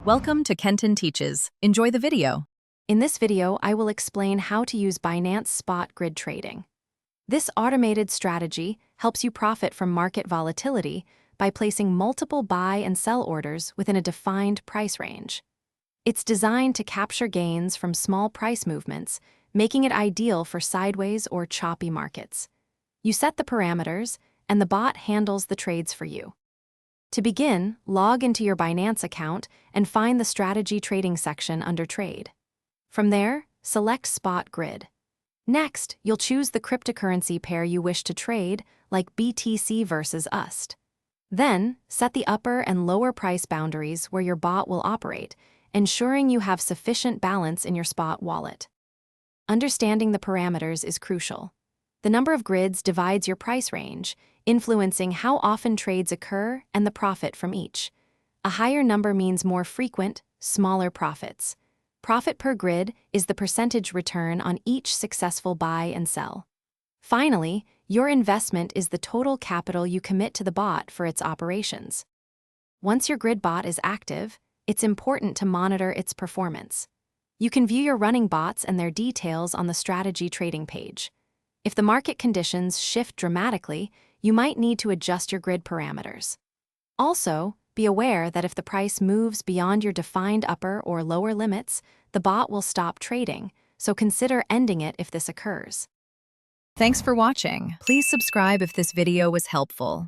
Welcome to Kenton Teaches. Enjoy the video. In this video, I will explain how to use Binance Spot Grid Trading. This automated strategy helps you profit from market volatility by placing multiple buy and sell orders within a defined price range. It's designed to capture gains from small price movements, making it ideal for sideways or choppy markets. You set the parameters, and the bot handles the trades for you. To begin, log into your Binance account and find the Strategy Trading section under Trade. From there, select Spot Grid. Next, you'll choose the cryptocurrency pair you wish to trade, like BTC versus USD. Then, set the upper and lower price boundaries where your bot will operate, ensuring you have sufficient balance in your spot wallet. Understanding the parameters is crucial. The number of grids divides your price range, influencing how often trades occur and the profit from each. A higher number means more frequent, smaller profits. Profit per grid is the percentage return on each successful buy and sell. Finally, your investment is the total capital you commit to the bot for its operations. Once your grid bot is active, it's important to monitor its performance. You can view your running bots and their details on the Strategy Trading page. If the market conditions shift dramatically, you might need to adjust your grid parameters. Also, be aware that if the price moves beyond your defined upper or lower limits, the bot will stop trading, so consider ending it if this occurs. Thanks for watching. Please subscribe if this video was helpful.